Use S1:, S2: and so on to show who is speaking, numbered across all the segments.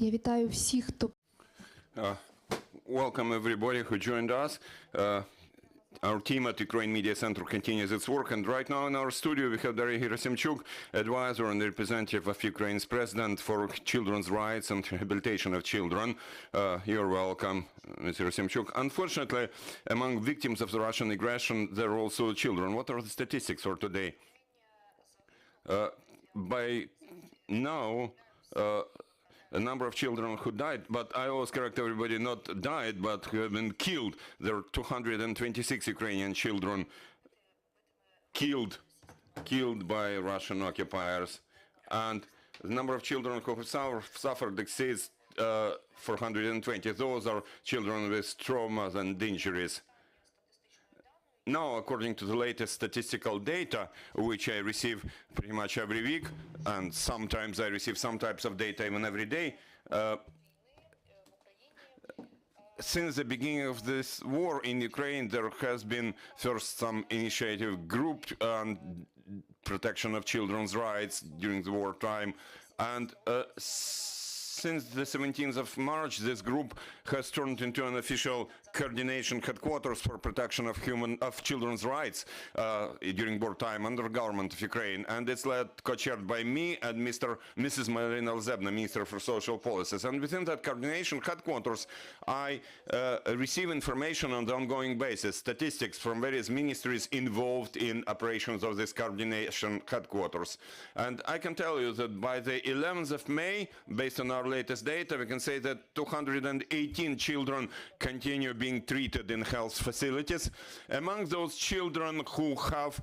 S1: Я вітаю всіх, хто
S2: Welcome everybody who joined us. Our team at Ukraine Media Center continues its work, and right now in our studio we have Daria Herasymchuk, advisor and representative of Ukraine's president for children's rights and rehabilitation of children. You're welcome, Ms. Herasymchuk. Unfortunately, among victims of the Russian aggression, there are also children. What are the statistics for today? By now, a number of children who died, but I always correct everybody, not died, but who have been killed. There are 226 Ukrainian children killed by Russian occupiers. And the number of children who have suffered exceeds 420. Those are children with traumas and injuries. Now, according to the latest statistical data, which I receive pretty much every week, and sometimes I receive some types of data even every day, since the beginning of this war in Ukraine, there has been first some initiative group on protection of children's rights during the wartime, and since the 17th of March, this group has turned into an official coordination headquarters for protection of children's rights during wartime under the government of Ukraine, and it's co-chaired by me and Mrs. Marina Alzebna, Minister for Social Policies. And within that coordination headquarters, I receive information on the ongoing basis, statistics from various ministries involved in operations of this coordination headquarters. And I can tell you that by the 11th of May, based on our latest data, we can say that 218 children continue being treated in health facilities. Among those children who have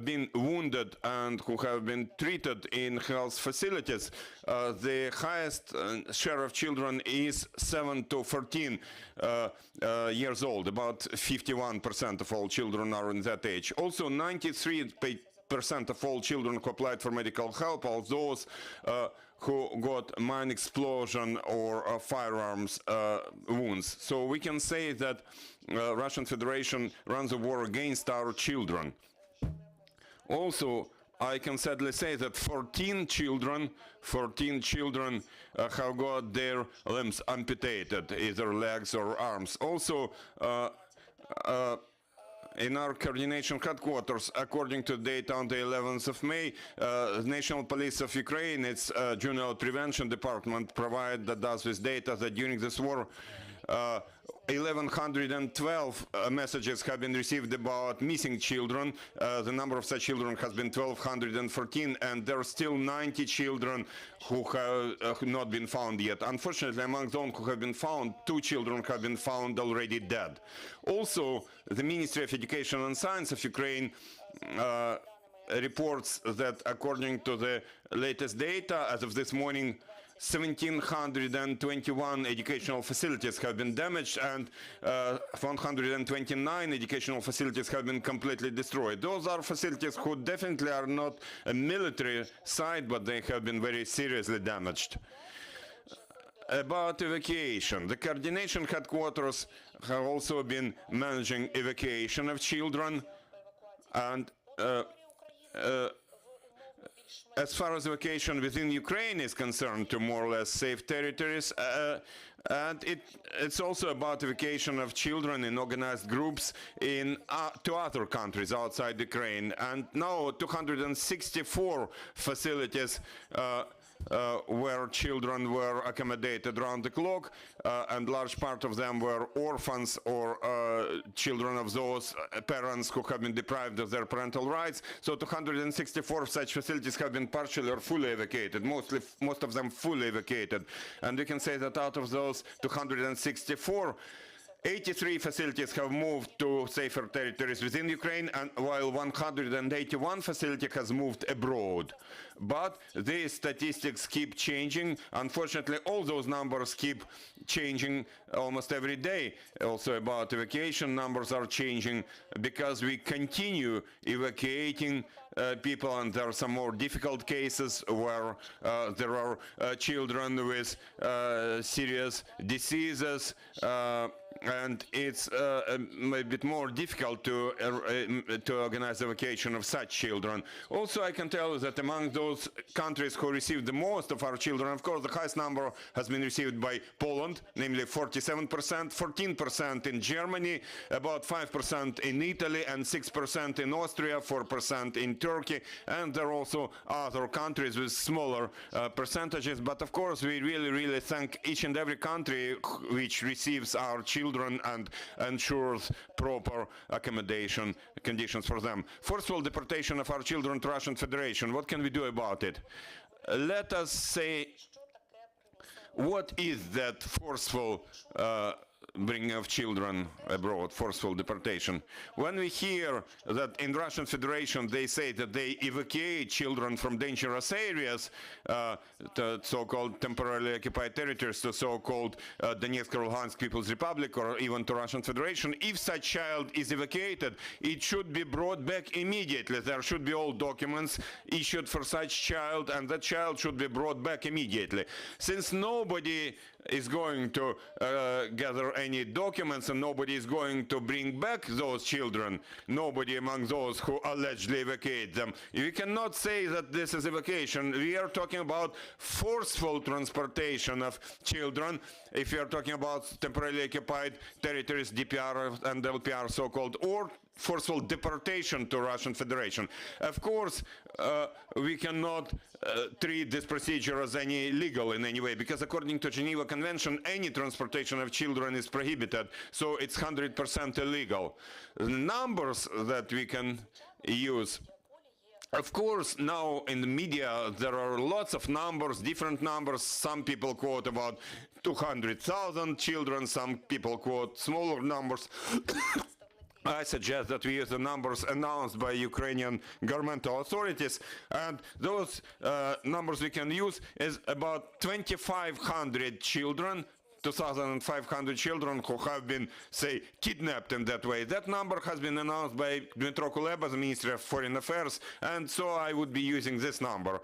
S2: been wounded and who have been treated in health facilities, the highest share of children is 7 to 14 years old. About 51% of all children are in that age. Also, 93% of all children who applied for medical help, all those who got mine explosion or firearms wounds. So we can say that Russian Federation runs a war against our children. Also, I can sadly say that 14 children have got their limbs amputated, either legs or arms. Also, in our coordination headquarters, according to data on the 11th of May, the National Police of Ukraine, its Juvenile Prevention Department, does this data that during this war, 1,112 messages have been received about missing children. The number of such children has been 1,214, and there are still 90 children who have not been found yet. Unfortunately, among those who have been found, 2 children have been found already dead. Also, the Ministry of Education and Science of Ukraine reports that according to the latest data, as of this morning, 1,721 educational facilities have been damaged, and 129 educational facilities have been completely destroyed. Those are facilities who definitely are not a military site, but they have been very seriously damaged. About evacuation, the coordination headquarters have also been managing evacuation of children, and as far as evacuation within Ukraine is concerned to more or less safe territories, and it's also about evacuation of children in organized groups to other countries outside Ukraine. And now 264 facilities where children were accommodated round the clock, and large part of them were orphans or children of those parents who have been deprived of their parental rights. So 264 such facilities have been partially or fully evacuated, most of them fully evacuated. And we can say that out of those 264, 83 facilities have moved to safer territories within Ukraine, and while 181 facility has moved abroad. But these statistics keep changing. Unfortunately, all those numbers keep changing almost every day. Also about evacuation, numbers are changing because we continue evacuating people, and there are some more difficult cases where there are children with serious diseases, and it's a bit more difficult to organize the evacuation of such children. Also, I can tell you that among those countries who received the most of our children, of course, the highest number has been received by Poland, namely 47%, 14% in Germany, about 5% in Italy, and 6% in Austria, 4% in Turkey, and there are also other countries with smaller percentages. But of course, we really thank each and every country which receives our children and ensures proper accommodation conditions for them. Forceful deportation of our children to Russian Federation. What can we do about it? Let us say, what is that forceful bringing of children abroad, forceful deportation? When we hear that in Russian Federation they say that they evacuate children from dangerous areas, to so-called temporarily occupied territories, to so-called Donetsk or Luhansk People's Republic, or even to Russian Federation, if such child is evacuated, it should be brought back immediately. There should be all documents issued for such child, and that child should be brought back immediately. Since nobody is going to gather any documents and nobody is going to bring back those children, nobody among those who allegedly evacuate them, we cannot say that this is evacuation. We are talking about forceful transportation of children. If we are talking about temporarily occupied territories, DPR and LPR so-called, or forceful deportation to Russian Federation. Of course, we cannot treat this procedure as any legal in any way, because according to Geneva Convention, any transportation of children is prohibited, so it's 100% illegal. The numbers that we can use, of course, now in the media there are lots of numbers, different numbers. Some people quote about 200,000 children, some people quote smaller numbers. I suggest that we use the numbers announced by Ukrainian governmental authorities, and those numbers we can use is about 2,500 children, 2,500 children who have been, say, kidnapped in that way. That number has been announced by Dmytro Kuleba, the Ministry of Foreign Affairs, and so I would be using this number.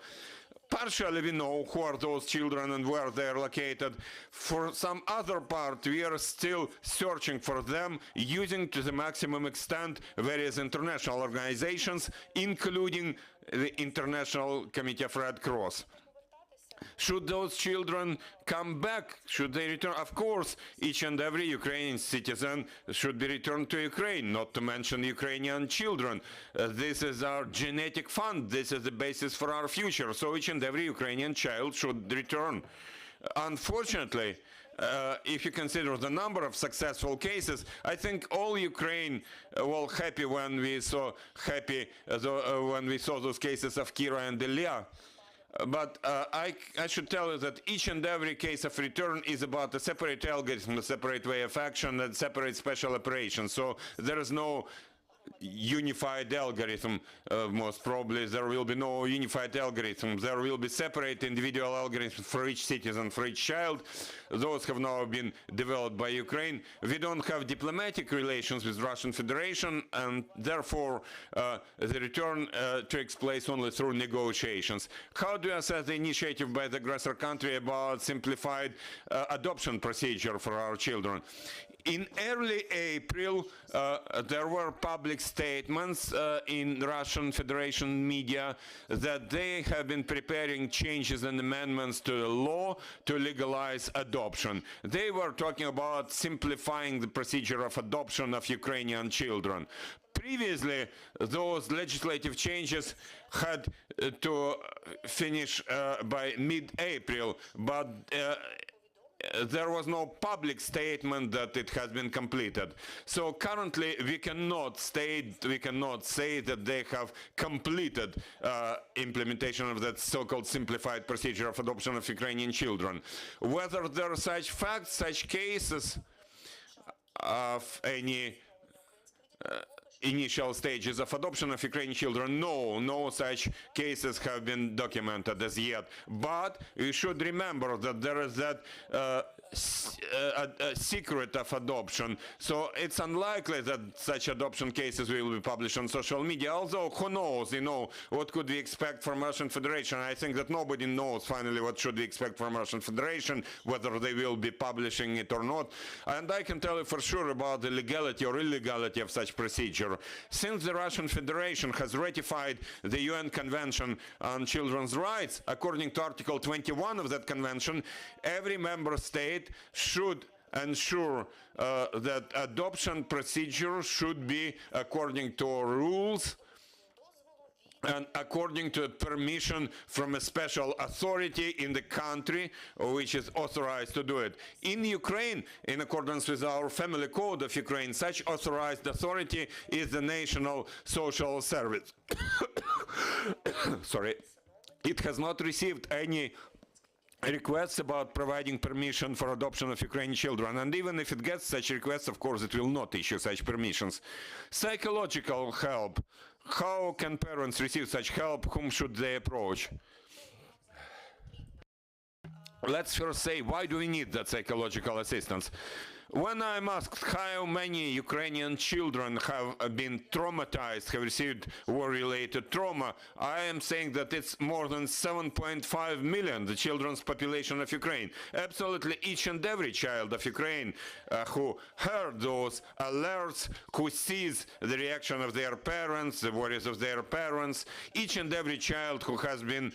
S2: Partially we know who are those children and where they are located. For some other part, we are still searching for them, using to the maximum extent various international organizations, including the International Committee of Red Cross. Should those children come back? Should they return? Of course, each and every Ukrainian citizen should be returned to Ukraine, not to mention Ukrainian children. This is our genetic fund. This is the basis for our future. So each and every Ukrainian child should return. Unfortunately, if you consider the number of successful cases, I think all Ukraine were happy when we saw those cases of Kira and Ilya. But I should tell you that each and every case of return is about a separate algorithm, a separate way of action, and separate special operations. So there is no unified algorithm. Most probably there will be no unified algorithm. There will be separate individual algorithms for each citizen, for each child. Those have now been developed by Ukraine. We don't have diplomatic relations with Russian Federation, and therefore the return takes place only through negotiations. How do you assess the initiative by the aggressor country about simplified adoption procedure for our children? In early April, there were public statements in Russian Federation media that they have been preparing changes and amendments to the law to legalize adoption. They were talking about simplifying the procedure of adoption of Ukrainian children. Previously, those legislative changes had to finish by mid-April, but there was no public statement that it has been completed. So currently we cannot say that they have completed implementation of that so-called simplified procedure of adoption of Ukrainian children. Whether there are such facts, such cases of any initial stages of adoption of Ukrainian children. No such cases have been documented as yet. But you should remember that there is that a secret of adoption. So it's unlikely that such adoption cases will be published on social media. Although, who knows, what could we expect from Russian Federation? I think that nobody knows finally what should we expect from Russian Federation, whether they will be publishing it or not. And I can tell you for sure about the legality or illegality of such procedure. Since the Russian Federation has ratified the UN Convention on Children's Rights, according to Article 21 of that convention, every member state should ensure that adoption procedure should be according to rules and according to permission from a special authority in the country which is authorized to do it. In Ukraine, in accordance with our family code of Ukraine, such authorized authority is the National Social Service. Sorry. It has not received any requests about providing permission for adoption of Ukrainian children, and even if it gets such requests, of course, it will not issue such permissions. Psychological help. How can parents receive such help? Whom should they approach? Let's first say, why do we need that psychological assistance? When I'm asked how many Ukrainian children have been traumatized, have received war-related trauma, I am saying that it's more than 7.5 million, the children's population of Ukraine. Absolutely each and every child of Ukraine who heard those alerts, who sees the reaction of their parents, the worries of their parents, each and every child who has been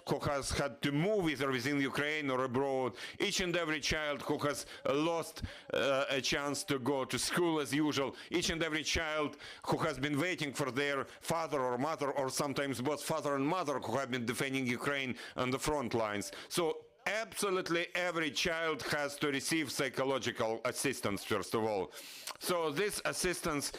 S2: who has had to move either within Ukraine or abroad, each and every child who has lost a chance to go to school as usual, each and every child who has been waiting for their father or mother, or sometimes both father and mother, who have been defending Ukraine on the front lines. So absolutely every child has to receive psychological assistance, first of all. So this assistance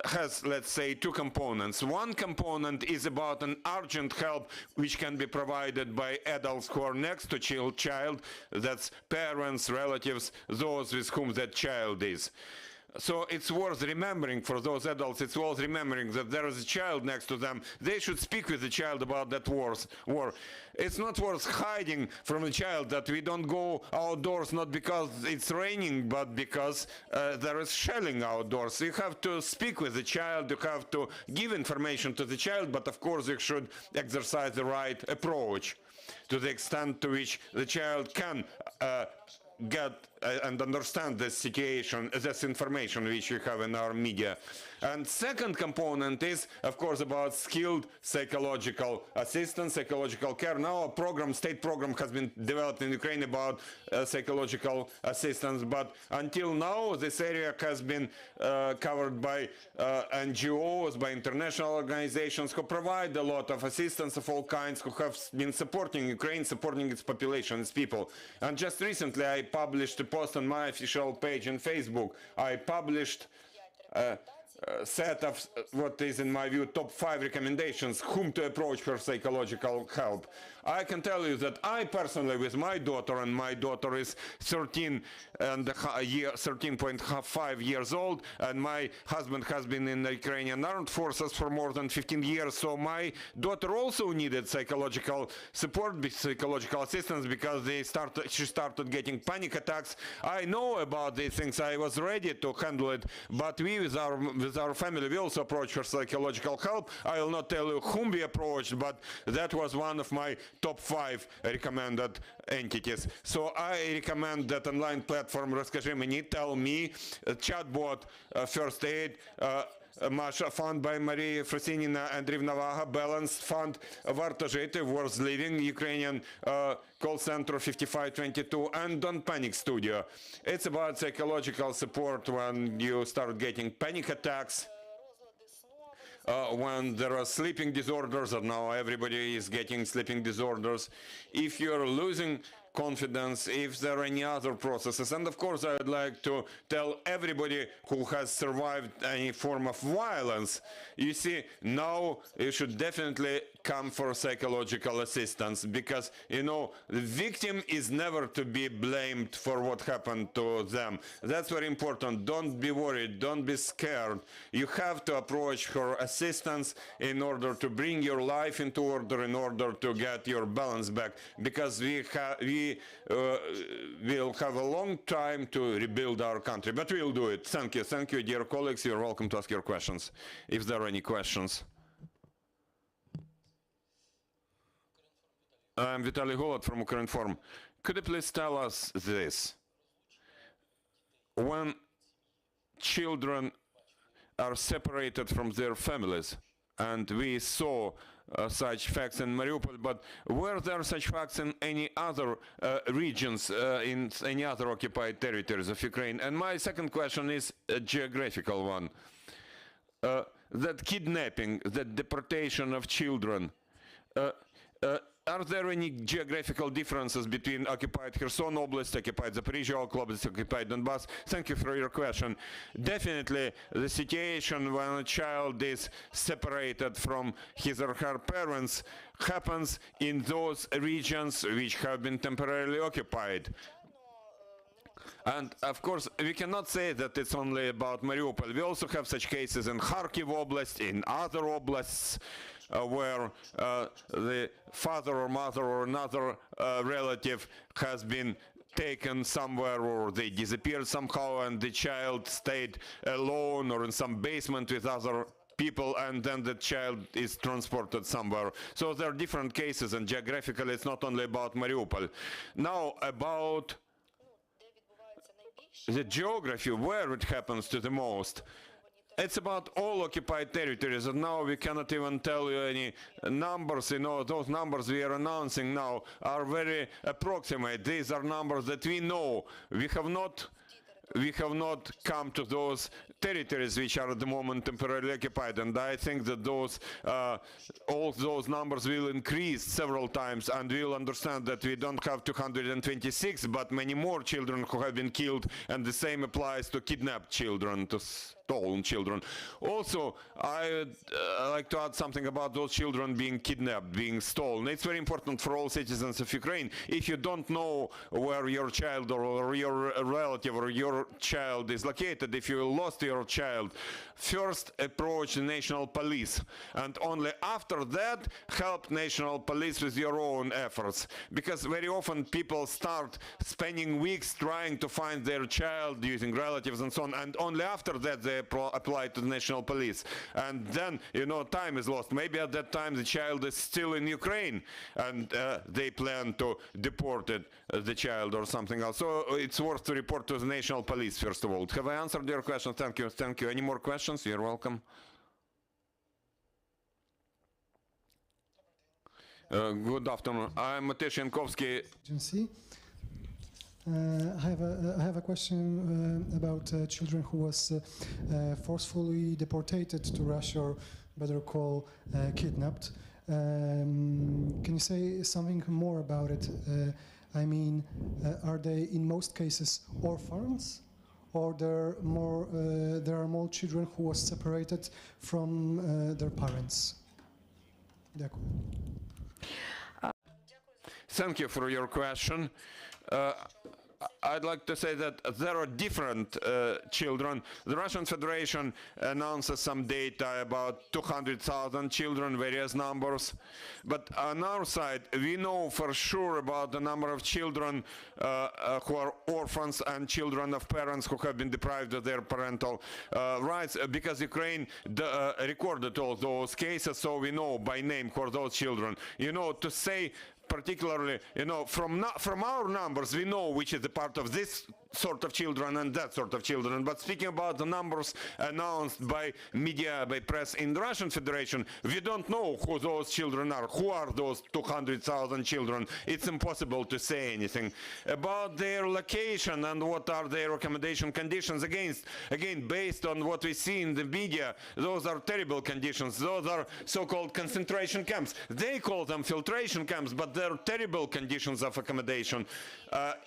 S2: has, let's say, two components. One component is about an urgent help which can be provided by adults who are next to child, that's parents, relatives, those with whom that child is. So it's worth remembering for those adults, it's worth remembering that there is a child next to them. They should speak with the child about that war. It's not worth hiding from the child that we don't go outdoors, not because it's raining, but because there is shelling outdoors. You have to speak with the child, you have to give information to the child, but of course you should exercise the right approach to the extent to which the child can get and understand this situation, this information which we have in our media. And second component is, of course, about skilled psychological assistance, psychological care. Now a program, state program has been developed in Ukraine about psychological assistance, but until now this area has been covered by NGOs, by international organizations who provide a lot of assistance of all kinds, who have been supporting Ukraine, supporting its population, its people. And just recently I published a post on my official page on Facebook. I published a set of what is, in my view, top 5 recommendations whom to approach for psychological help. I can tell you that I personally, with my daughter, and my daughter is 13.5 years old, and my husband has been in the Ukrainian armed forces for more than 15 years, so my daughter also needed psychological support, psychological assistance, because she started getting panic attacks. I know about these things, I was ready to handle it, but we, with our family, we also approached for psychological help. I will not tell you whom we approached, but that was one of my top 5 recommended entities. So I recommend that online platform Расскажи Мені, Tell Me, chatbot, First Aid, Masha Fund by Maria Frasinina and Rivnavaga, Balanced Fund, Varto Жити, Worth Living, Ukrainian call center 5522, and Don't Panic Studio. It's about psychological support when you start getting panic attacks, when there are sleeping disorders, and now everybody is getting sleeping disorders. If you're losing confidence, if there are any other processes. And of course, I would like to tell everybody who has survived any form of violence, you see, now you should definitely come for psychological assistance, because, you know, the victim is never to be blamed for what happened to them. That's very important. Don't be worried. Don't be scared. You have to approach for assistance in order to bring your life into order, in order to get your balance back, because we will have a long time to rebuild our country, but we'll do it. Thank you, dear colleagues. You're welcome to ask your questions, if there are any questions. I'm Vitaly Golod from Ukrinform. Could you please tell us this? When children are separated from their families, and we saw such facts in Mariupol, but were there such facts in any other regions, in any other occupied territories of Ukraine? And my second question is a geographical one. That kidnapping, that deportation of children, are there any geographical differences between occupied Kherson Oblast, occupied Zaporizhia Oblast, occupied Donbass? Thank you for your question. Definitely, the situation when a child is separated from his or her parents happens in those regions which have been temporarily occupied. And of course, we cannot say that it's only about Mariupol. We also have such cases in Kharkiv Oblast, in other oblasts, where the father or mother or another relative has been taken somewhere, or they disappeared somehow, and the child stayed alone or in some basement with other people, and then the child is transported somewhere. So there are different cases, and geographically it's not only about Mariupol. Now, about the geography, where it happens to the most. It's about all occupied territories, and now we cannot even tell you any numbers. You know, those numbers we are announcing now are very approximate. These are numbers that we know. We have not come to those territories which are at the moment temporarily occupied, and I think that those all those numbers will increase several times, and we'll understand that we don't have 226, but many more children who have been killed, and the same applies to kidnapped children, to stolen children. Also, I would like to add something about those children being kidnapped, being stolen. It's very important for all citizens of Ukraine. If you don't know where your child or your relative or your child is located, if you lost your child, first approach the national police, and only after that help national police with your own efforts, because very often people start spending weeks trying to find their child using relatives and so on, and only after that they apply to the national police, and then, you know, time is lost. Maybe at that time the child is still in Ukraine, and they plan to deport the child or something else. So it's worth to report to the national police first of all. Have I answered your question? Thank you. Thank you. Any more questions? You're welcome. Good afternoon. I'm Mateusz Jankowski.
S1: I have a question about children who was forcefully deported to Russia, or better call kidnapped. Can you say something more about it? I mean, are they in most cases orphans, or there are more children who was separated from their parents?
S2: Thank you for your question. I'd like to say that there are different children. The Russian Federation announces some data about 200,000 children, various numbers. But on our side, we know for sure about the number of children who are orphans and children of parents who have been deprived of their parental rights, because Ukraine recorded all those cases, so we know by name who are those children. You know, to say particularly, you know, from our numbers, we know which is the part of this sort of children and that sort of children. But speaking about the numbers announced by media, by press in the Russian Federation, we don't know who those children are. Who are those 200,000 children? It's impossible to say anything. About their location and what are their accommodation conditions, again, based on what we see in the media, those are terrible conditions. Those are so-called concentration camps. They call them filtration camps, but they're terrible conditions of accommodation.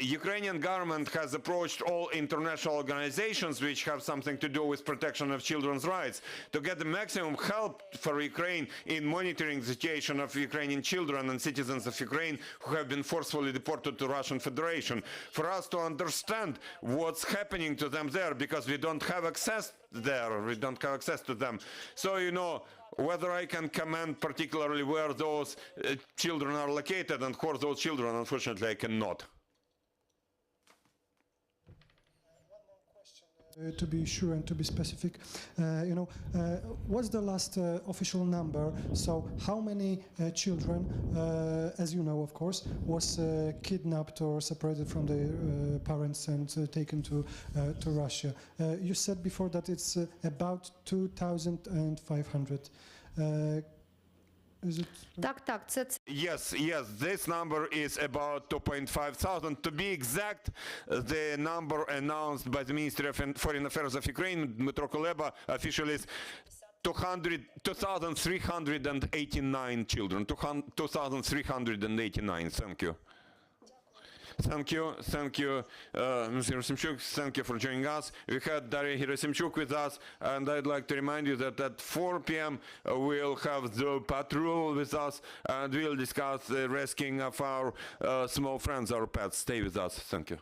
S2: Ukrainian government has approached all international organizations which have something to do with protection of children's rights to get the maximum help for Ukraine in monitoring the situation of Ukrainian children and citizens of Ukraine who have been forcefully deported to Russian Federation, for us to understand what's happening to them there, because we don't have access there, we don't have access to them. So, you know, whether I can comment particularly where those children are located and who are those children, unfortunately I cannot.
S1: To be sure and to be specific, what's the last official number? So how many children, as you know, of course, was kidnapped or separated from their parents and taken to Russia? You said before that it's about 2,500. Is it?
S2: Yes, this number is about 2,500. To be exact, the number announced by the Ministry of Foreign Affairs of Ukraine, Dmytro Kuleba, officially is 2,389 children. 2,389. Thank you. Thank you, Ms. Herasymchuk. Thank you for joining us. We had Daria Herasymchuk with us, and I'd like to remind you that at 4 p.m. we'll have the patrol with us, and we'll discuss the rescuing of our small friends, our pets. Stay with us. Thank you.